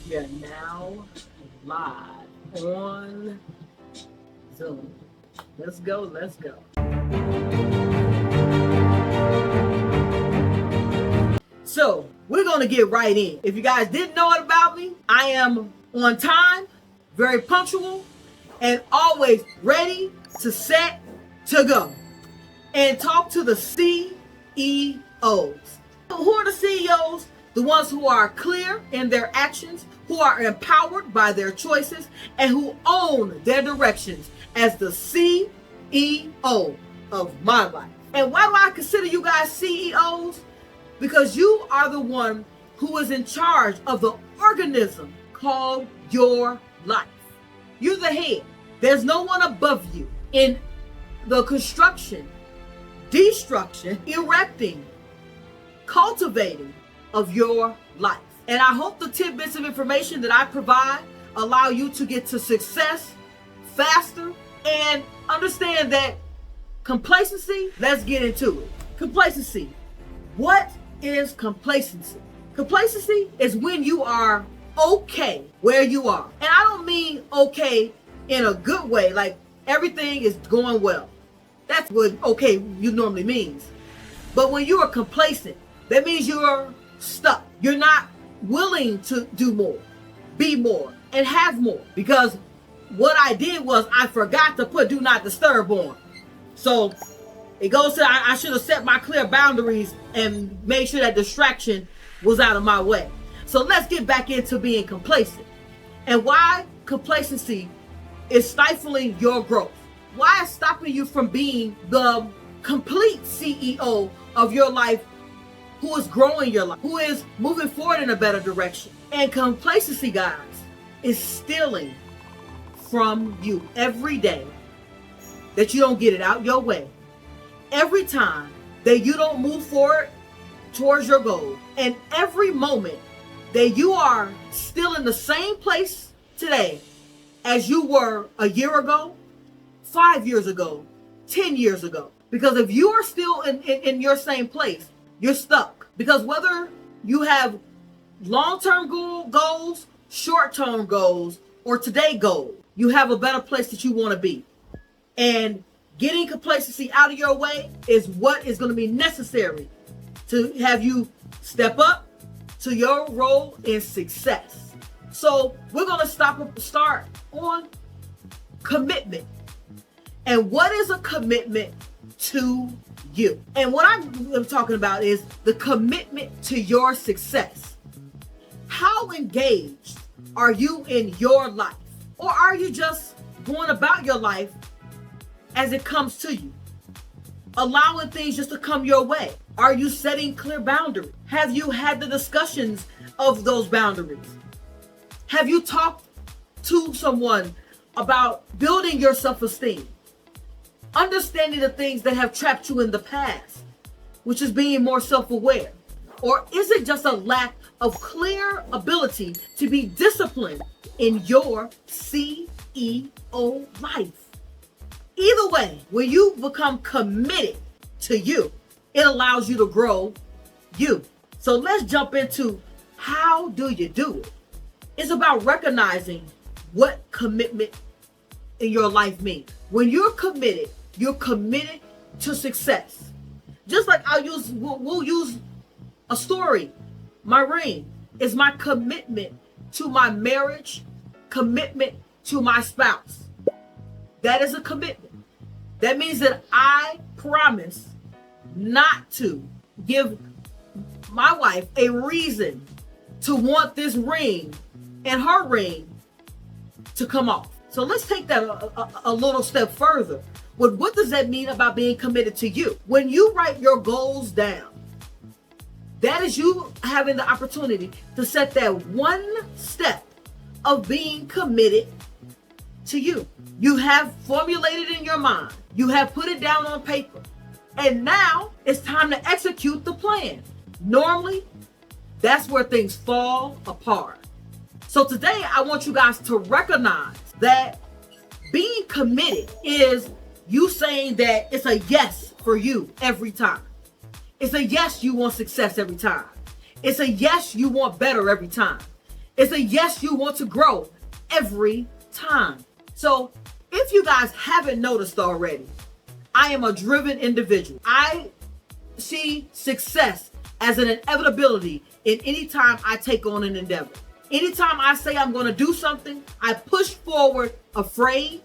We are now live on Zoom. Let's go, let's go. So, we're going to get right in. If you guys didn't know it about me, I am on time, very punctual, and always ready to set to go and talk to the CEOs. Who are the CEOs? The ones who are clear in their actions, who are empowered by their choices, and who own their directions as the CEO of my life. And why do I consider you guys CEOs? Because you are the one who is in charge of the organism called your life. You're the head. There's no one above you in the construction, destruction, erecting, cultivating of your life. And I hope the tidbits of information that I provide allow you to get to success faster and understand that complacency, let's get into it. Complacency. What is complacency? Complacency is when you are okay where you are. And I don't mean okay in a good way, like everything is going well. That's what okay you normally means. But when you are complacent, that means you're stuck. You're not willing to do more, be more, and have more. Because what I did was I forgot to put do not disturb on. So it goes to I should have set my clear boundaries and made sure that distraction was out of my way. So let's get back into being complacent and why complacency is stifling your growth. Why it's stopping you from being the complete CEO of your life, who is growing your life, who is moving forward in a better direction. And complacency, guys, is stealing from you every day that you don't get it out your way. Every time that you don't move forward towards your goal, and every moment that you are still in the same place today as you were a year ago, 5 years ago, 10 years ago. Because if you are still in your same place, you're stuck. Because whether you have long-term goals, short-term goals, or today goals, you have a better place that you want to be. And getting complacency out of your way is what is going to be necessary to have you step up to your role in success. So we're going to start on commitment. And what is a commitment to you? And what I'm talking about is the commitment to your success. How engaged are you in your life? Or are you just going about your life as it comes to you, allowing things just to come your way? Are you setting clear boundaries? Have you had the discussions of those boundaries? Have you talked to someone about building your self-esteem, understanding the things that have trapped you in the past, which is being more self-aware? Or is it just a lack of clear ability to be disciplined in your CEO life? Either way, when you become committed to you, it allows you to grow you. So let's jump into how do you do it. It's about recognizing what commitment in your life means. When you're committed to success. Just like we'll use a story. My ring is my commitment to my marriage, commitment to my spouse. That is a commitment. That means that I promise not to give my wife a reason to want this ring and her ring to come off. So let's take that a little step further. What does that mean about being committed to you? When you write your goals down, that is you having the opportunity to set that one step of being committed to you. You have formulated in your mind. You have put it down on paper. And now it's time to execute the plan. Normally, that's where things fall apart. So today, I want you guys to recognize that being committed is you saying that it's a yes for you every time. It's a yes, you want success every time. It's a yes, you want better every time. It's a yes, you want to grow every time. So if you guys haven't noticed already, I am a driven individual. I see success as an inevitability in any time I take on an endeavor. Anytime I say I'm going to do something, I push forward afraid.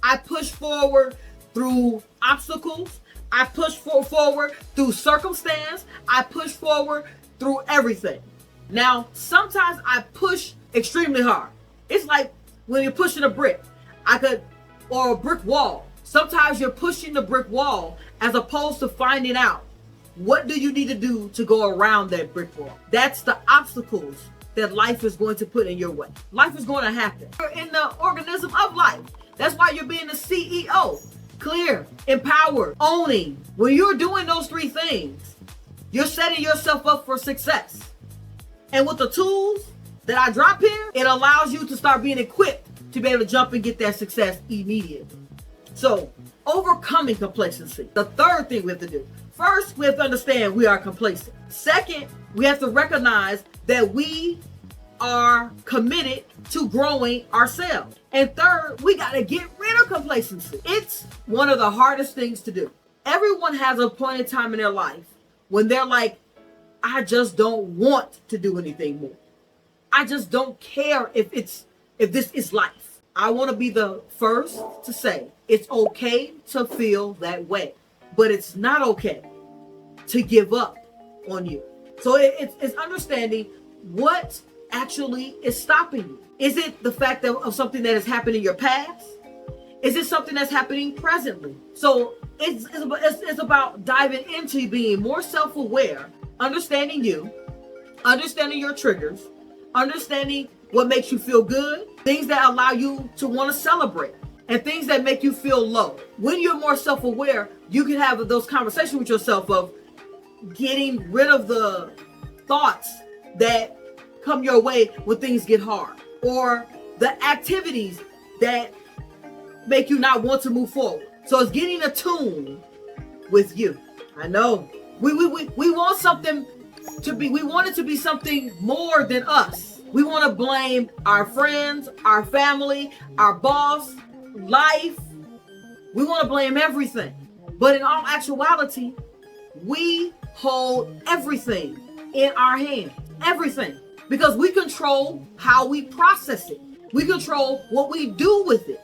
I push forward through obstacles. I push forward through circumstance. I push forward through everything. Now, sometimes I push extremely hard. It's like when you're pushing a brick, or a brick wall. Sometimes you're pushing the brick wall as opposed to finding out what do you need to do to go around that brick wall. That's the obstacles that life is going to put in your way. Life is going to happen. You're in the organism of life. That's why you're being the CEO. Clear, empowered, owning. When you're doing those three things, you're setting yourself up for success. And with the tools that I drop here, it allows you to start being equipped to be able to jump and get that success immediately. So, overcoming complacency. The third thing we have to do. First, we have to understand we are complacent. Second, we have to recognize that we are committed to growing ourselves. And third, we got to get rid of complacency. It's one of the hardest things to do. Everyone has a point in time in their life when they're like, I just don't want to do anything more. I just don't care if this is life. I want to be the first to say it's okay to feel that way, but it's not okay to give up on you. So it's understanding what actually is stopping you. Is it the fact of something that has happened in your past? Is it something that's happening presently? So it's about diving into being more self-aware, understanding you, understanding your triggers, understanding what makes you feel good, things that allow you to want to celebrate, and things that make you feel low. When you're more self-aware, you can have those conversations with yourself of getting rid of the thoughts that come your way when things get hard, or the activities that make you not want to move forward. So it's getting attuned with you. I know we want something to be, we want it to be something more than us. We want to blame our friends, our family, our boss, life. We want to blame everything. But in all actuality, we hold everything in our hands. Everything. Because we control how we process it. We control what we do with it.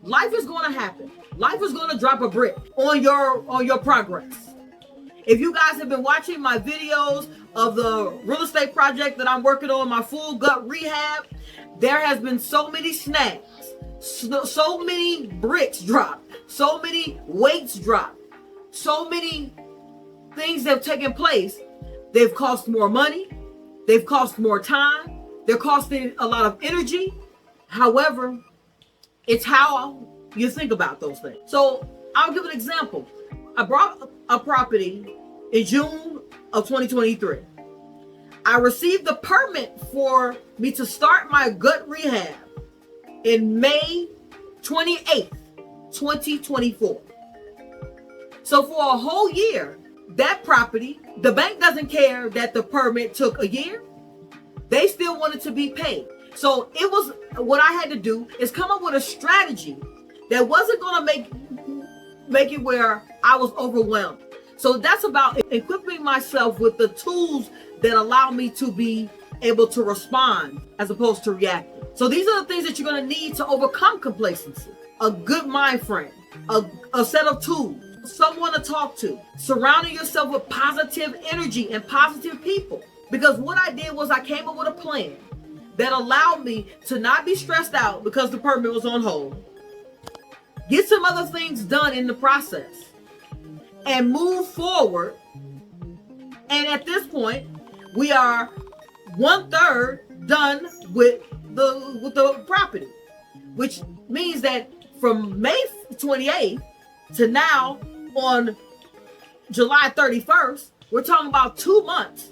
Life is going to happen. Life is going to drop a brick on your progress. If you guys have been watching my videos of the real estate project that I'm working on, my full gut rehab, there has been so many snags, so many bricks dropped, so many weights dropped, so many things that have taken place. They've cost more money. They've cost more time. They're costing a lot of energy. However, it's how you think about those things. So I'll give an example. I bought a property in June of 2023. I received the permit for me to start my gut rehab in May 28th, 2024. So for a whole year, that property, the bank doesn't care that the permit took a year. They still wanted to be paid. So it was, what I had to do is come up with a strategy that wasn't going to make it where I was overwhelmed. So that's about equipping myself with the tools that allow me to be able to respond as opposed to reacting. So these are the things that you're going to need to overcome complacency. A good mind frame, a set of tools, someone to talk to, surrounding yourself with positive energy and positive people. Because what I did was I came up with a plan that allowed me to not be stressed out because the permit was on hold, get some other things done in the process, and move forward. And at this point, we are 1/3 done with the property, which means that from May 28th to now on July 31st, we're talking about 2 months.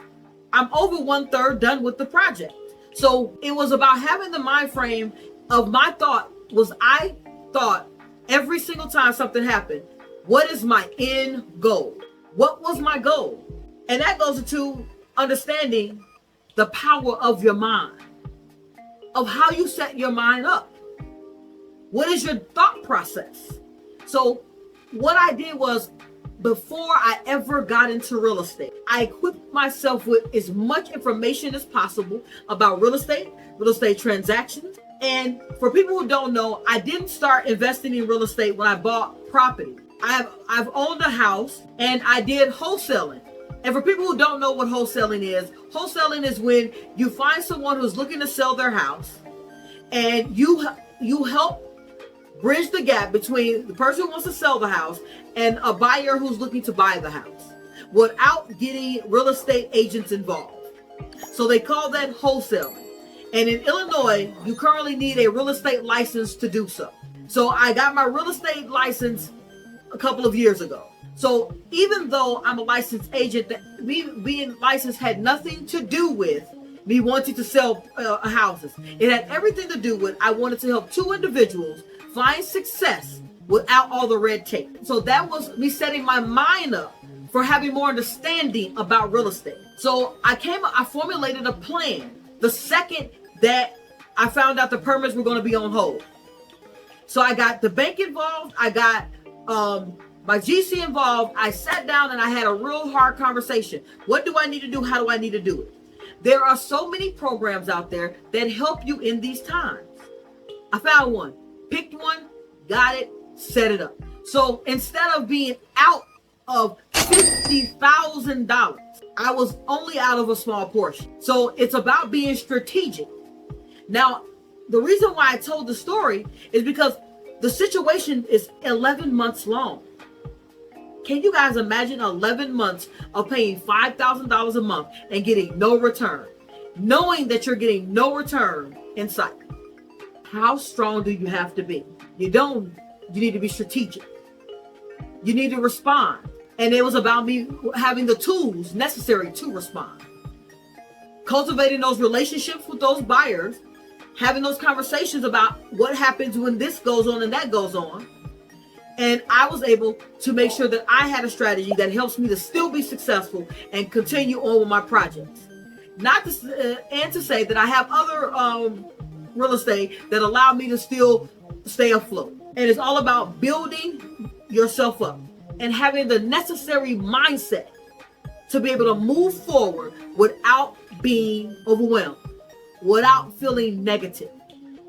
I'm over 1/3 done with the project. So it was about having the mind frame of my thought was I thought every single time something happened, what is my end goal? What was my goal? And that goes into understanding the power of your mind. of how you set your mind up. What is your thought process? So what I did was, before I ever got into real estate, I equipped myself with as much information as possible about real estate transactions. And for people who don't know, I didn't start investing in real estate when I bought property. I've owned a house and I did wholesaling. And for people who don't know what wholesaling is when you find someone who's looking to sell their house and you help bridge the gap between the person who wants to sell the house and a buyer who's looking to buy the house without getting real estate agents involved. So they call that wholesaling. And in Illinois, you currently need a real estate license to do so. So I got my real estate license a couple of years ago. So even though I'm a licensed agent, me being licensed had nothing to do with me wanting to sell houses. It had everything to do with I wanted to help two individuals find success without all the red tape. So that was me setting my mind up for having more understanding about real estate. So I formulated a plan the second that I found out the permits were going to be on hold. So I got the bank involved. I got my GC involved. I sat down and I had a real hard conversation. What do I need to do? How do I need to do it? There are so many programs out there that help you in these times. I found one, picked one, got it, set it up. So instead of being out of $50,000, I was only out of a small portion. So it's about being strategic. Now, the reason why I told the story is because the situation is 11 months long. Can you guys imagine 11 months of paying $5,000 a month and getting no return, knowing that you're getting no return in sight? How strong do you have to be? You need to be strategic. You need to respond. And it was about me having the tools necessary to respond. Cultivating those relationships with those buyers, having those conversations about what happens when this goes on and that goes on. And I was able to make sure that I had a strategy that helps me to still be successful and continue on with my projects. And to say that I have other real estate that allow me to still stay afloat. And it's all about building yourself up and having the necessary mindset to be able to move forward without being overwhelmed, without feeling negative,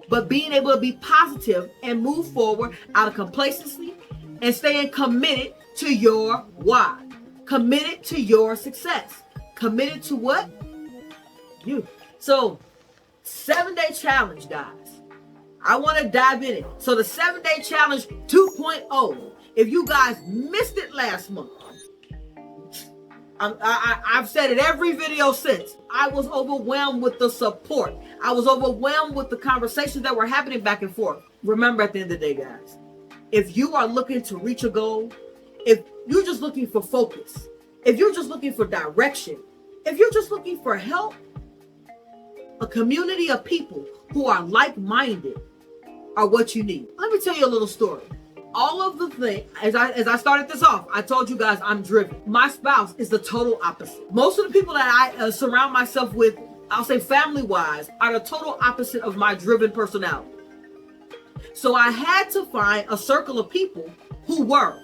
but being able to be positive and move forward out of complacency and staying committed to your why, committed to your success, committed to what? You. So 7-day challenge, guys. I want to dive in it. So the 7-day challenge 2.0, if you guys missed it last month, I've said it every video since. I was overwhelmed with the support. I was overwhelmed with the conversations that were happening back and forth. Remember, at the end of the day, guys, if you are looking to reach a goal, if you're just looking for focus, if you're just looking for direction, if you're just looking for help, a community of people who are like-minded are what you need. Let me tell you a little story. All of the things, as I started this off, I told you guys I'm driven. My spouse is the total opposite. Most of the people that I surround myself with, I'll say family-wise, are the total opposite of my driven personality. So I had to find a circle of people who were,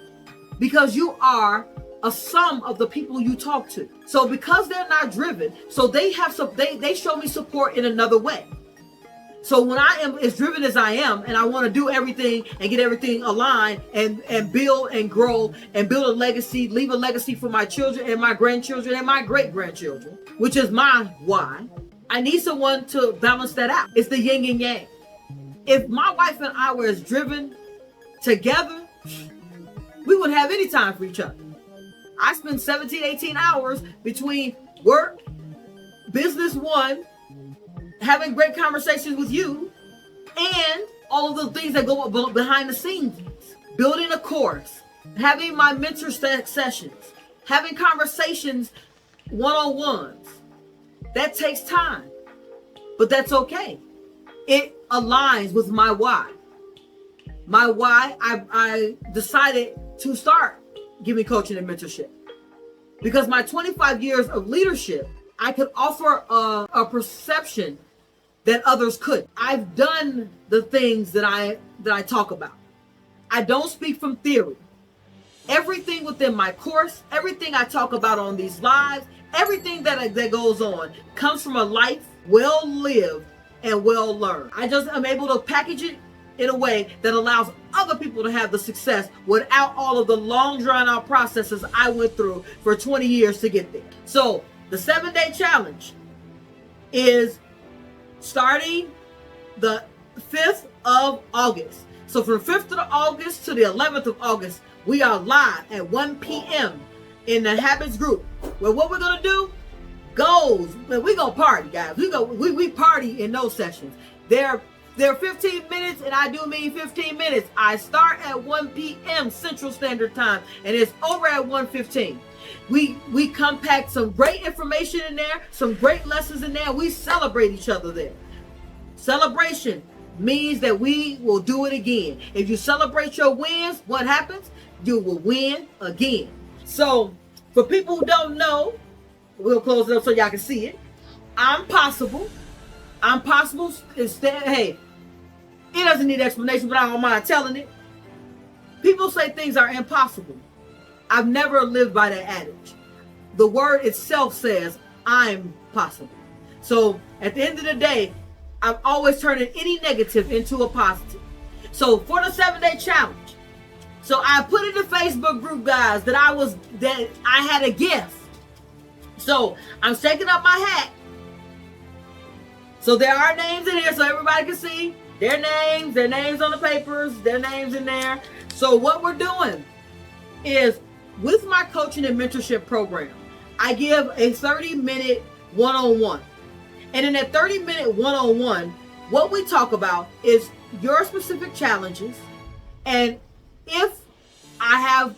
because you are a sum of the people you talk to. So because they're not driven, so they show me support in another way. So when I am as driven as I am, and I want to do everything and get everything aligned and build and grow and build a legacy, leave a legacy for my children and my grandchildren and my great-grandchildren, which is my why, I need someone to balance that out. It's the yin and yang. If my wife and I were as driven together, we wouldn't have any time for each other. I spend 17, 18 hours between work, business one, having great conversations with you, and all of the things that go behind the scenes. Building a course, having my mentor sessions, having conversations one-on-ones. That takes time, but that's okay. It aligns with my why. My why, I decided to start giving coaching and mentorship. Because my 25 years of leadership, I could offer a perception that others couldn't. I've done the things that I talk about. I don't speak from theory. Everything within my course, everything I talk about on these lives, everything that goes on comes from a life well lived and well learned. I'm able to package it in a way that allows other people to have the success without all of the long drawn out processes I went through for 20 years to get there. So the 7-day challenge is starting the 5th of August. So from 5th of August to the 11th of August, we are live at 1 p.m. in the Habits group. Well, what we're going to do goes, we're going to party, guys. We party in those sessions. They're 15 minutes, and I do mean 15 minutes. I start at 1 p.m. Central Standard Time, and it's over at 1:15. We compact some great information in there, some great lessons in there. We celebrate each other there. Celebration means that we will do it again. If you celebrate your wins, what happens? You will win again. So for people who don't know, we'll close it up so y'all can see it. I'm possible. I'm possible. Hey, it doesn't need explanation, but I don't mind telling it. People say things are impossible. I've never lived by that adage. The word itself says I'm possible. So at the end of the day, I'm always turning any negative into a positive. So for the 7-day challenge, so I put in the Facebook group, guys, that I had a gift. So I'm shaking up my hat. So there are names in here so everybody can see their names on the papers, their names in there. So what we're doing is, with my coaching and mentorship program, I give a 30-minute one-on-one. And in that 30-minute one-on-one, what we talk about is your specific challenges, and if I have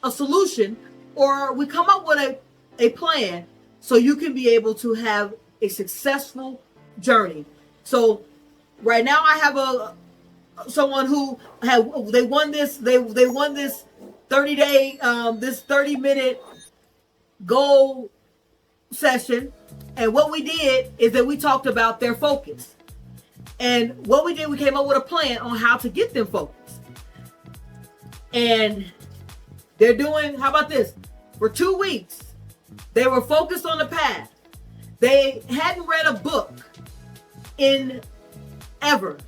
a solution, or we come up with a plan so you can be able to have a successful journey. So right now I have someone who they won this 30-day this 30-minute goal session, and what we did is that we talked about their focus, and what we did, we came up with a plan on how to get them focused. And they're doing, how about this, for 2 weeks they were focused on the path. They hadn't read a book in ever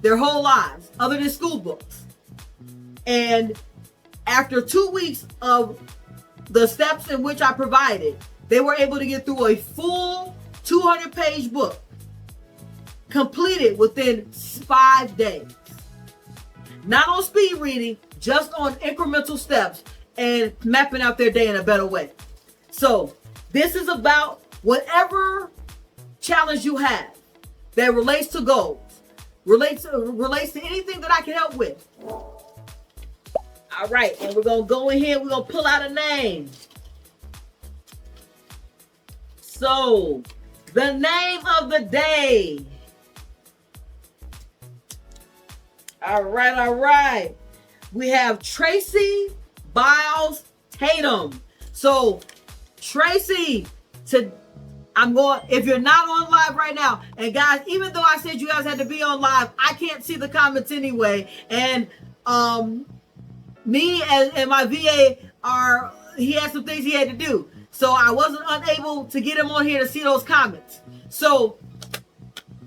their whole lives other than school books, and after 2 weeks of the steps in which I provided, they were able to get through a full 200-page book, completed within 5 days. Not on speed reading, just on incremental steps and mapping out their day in a better way. So this is about whatever challenge you have that relates to goals, relates to anything that I can help with. All right, and we're going to go in here. We're going to pull out a name. So, the name of the day. All right. We have Tracy Biles Tatum. So, Tracy, if you're not on live right now, and guys, even though I said you guys had to be on live, I can't see the comments anyway. And me and my VA he had some things he had to do. So I wasn't unable to get him on here to see those comments. So,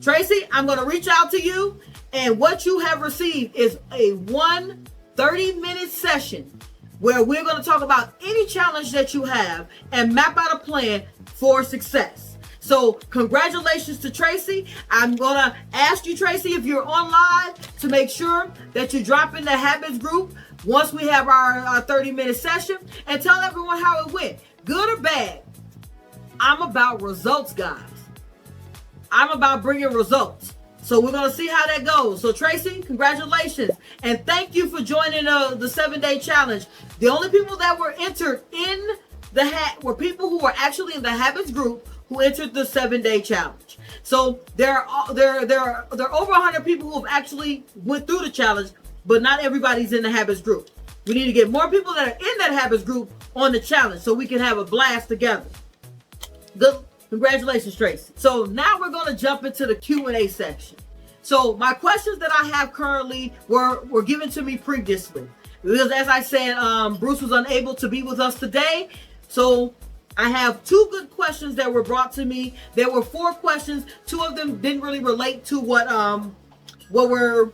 Tracy, I'm going to reach out to you, and what you have received is a 30-minute session where we're going to talk about any challenge that you have and map out a plan for success. So congratulations to Tracy. I'm going to ask you, Tracy, if you're on live, to make sure that you drop in the Habits group once we have our 30-minute session, and tell everyone how it went. Good or bad, I'm about results, guys. I'm about bringing results. So we're going to see how that goes. So Tracy, congratulations. And thank you for joining the 7-day challenge. The only people that were entered in the hat were people who were actually in the Habits group who entered the 7-day challenge. So there are over 100 people who have actually went through the challenge, but not everybody's in the Habits group. We need to get more people that are in that Habits group on the challenge so we can have a blast together. Congratulations, Tracy. So now we're going to jump into the Q&A section. So my questions that I have currently were given to me previously. Because as I said, Bruce was unable to be with us today. So I have 2 good questions that were brought to me. There were 4 questions. 2 of them didn't really relate to what were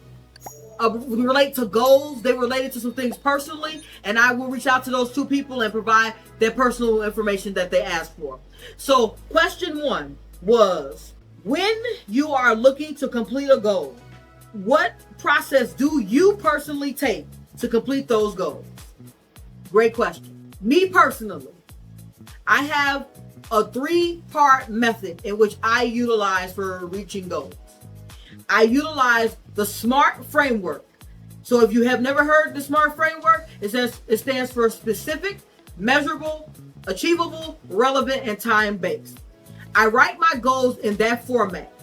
relate to goals. They related to some things personally, and I will reach out to those 2 people and provide their personal information that they asked for. So question 1 was, when you are looking to complete a goal, what process do you personally take to complete those goals? Great question. Me personally, I have a 3-part method in which I utilize for reaching goals. I utilize the SMART framework. So if you have never heard the SMART framework, it stands for specific, measurable, achievable, relevant, and time-based. I write my goals in that format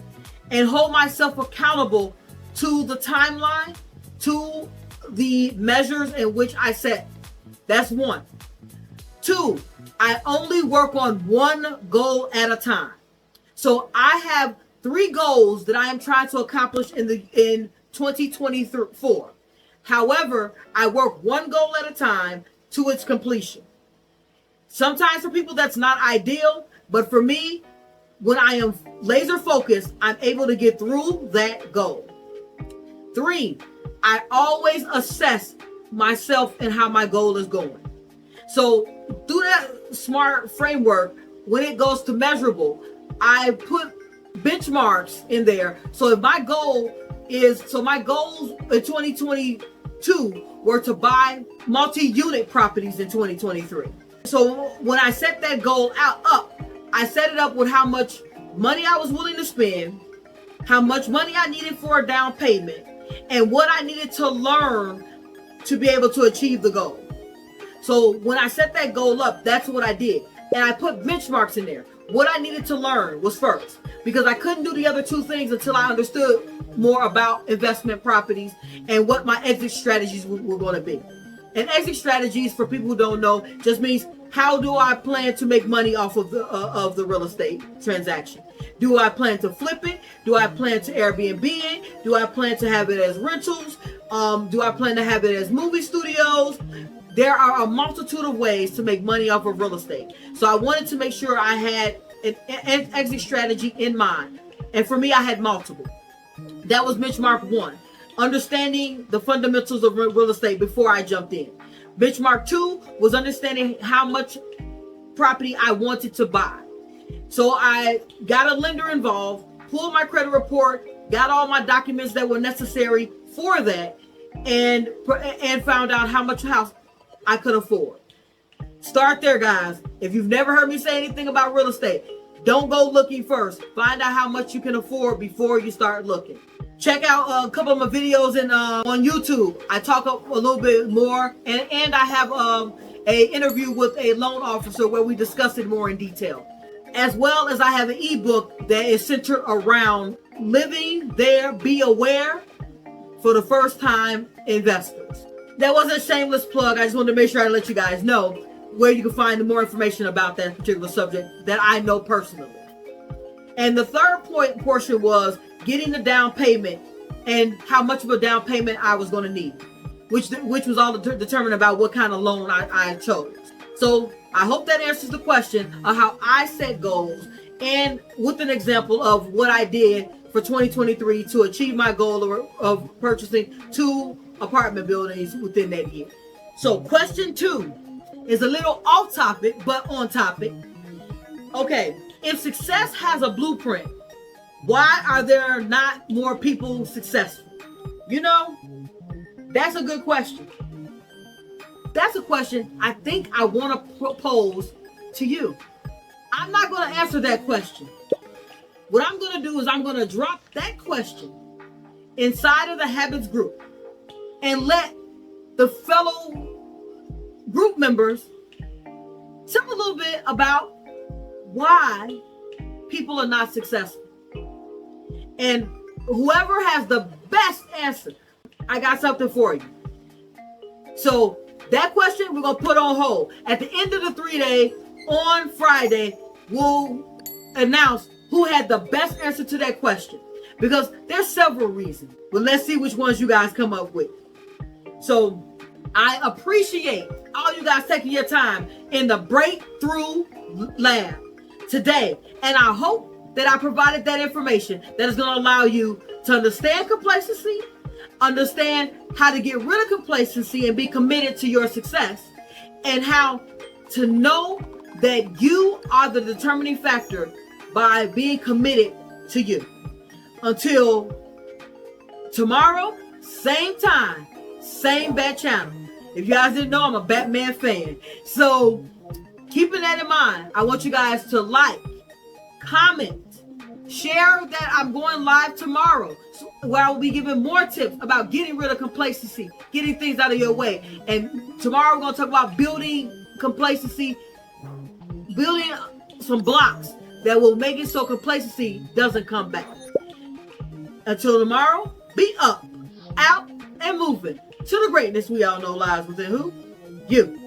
and hold myself accountable to the timeline, to the measures in which I set. That's 1. 2, I only work on one goal at a time. So I have 3 goals that I am trying to accomplish in 2024. However, I work one goal at a time to its completion. Sometimes for people that's not ideal, but for me, when I am laser focused, I'm able to get through that goal. 3, I always assess myself and how my goal is going. So through that SMART framework, when it goes to measurable, I put benchmarks in there. So if my goals in 2022 were to buy multi-unit properties in 2023. So when I set that goal up, I set it up with how much money I was willing to spend, how much money I needed for a down payment, and what I needed to learn to be able to achieve the goal. So when I set that goal up, that's what I did. And I put benchmarks in there. What I needed to learn was first, because I couldn't do the other 2 things until I understood more about investment properties and what my exit strategies were going to be. And exit strategies, for people who don't know, just means, how do I plan to make money off of the real estate transaction? Do I plan to flip it? Do I plan to Airbnb it? Do I plan to have it as rentals? Do I plan to have it as movie studios? There are a multitude of ways to make money off of real estate. So I wanted to make sure I had an exit strategy in mind. And for me, I had multiple. That was benchmark 1. Understanding the fundamentals of real estate before I jumped in. Benchmark 2 was understanding how much property I wanted to buy. So I got a lender involved, pulled my credit report, got all my documents that were necessary for that, and found out how much house I could afford. Start there, guys. If you've never heard me say anything about real estate, don't go looking first. Find out how much you can afford before you start looking. Check out a couple of my videos on YouTube. I talk a little bit more, and I have a interview with a loan officer where we discuss it more in detail. As well as I have an ebook that is centered around living there, be aware for the first time investors. That wasn't a shameless plug. I just wanted to make sure I let you guys know where you can find more information about that particular subject that I know personally. And the third portion was getting the down payment and how much of a down payment I was going to need, which was all determined about what kind of loan I chose. So I hope that answers the question of how I set goals, and with an example of what I did for 2023 to achieve my goal of purchasing 2 apartment buildings within that year. So question 2 is a little off topic, but on topic. Okay, if success has a blueprint, why are there not more people successful? You know, that's a good question. That's a question I think I want to propose to you. I'm not going to answer that question. What I'm going to do is I'm going to drop that question inside of the habits group and let the fellow group members tell a little bit about why people are not successful. And whoever has the best answer, I got something for you. So that question we're going to put on hold. At the end of the 3-day, on Friday, we'll announce who had the best answer to that question, because there's several reasons. But let's see which ones you guys come up with. So I appreciate all you guys taking your time in the Breakthrough Lab today. And I hope that I provided that information that is going to allow you to understand complacency, understand how to get rid of complacency and be committed to your success, and how to know that you are the determining factor by being committed to you. Until tomorrow, same time, same bat channel. If you guys didn't know, I'm a Batman fan. So keeping that in mind, I want you guys to like, comment, share that I'm going live tomorrow, where I will be giving more tips about getting rid of complacency, getting things out of your way. And tomorrow we're going to talk about building complacency, building some blocks that will make it so complacency doesn't come back. Until tomorrow, be up, out, and moving to the greatness we all know lies within who? You.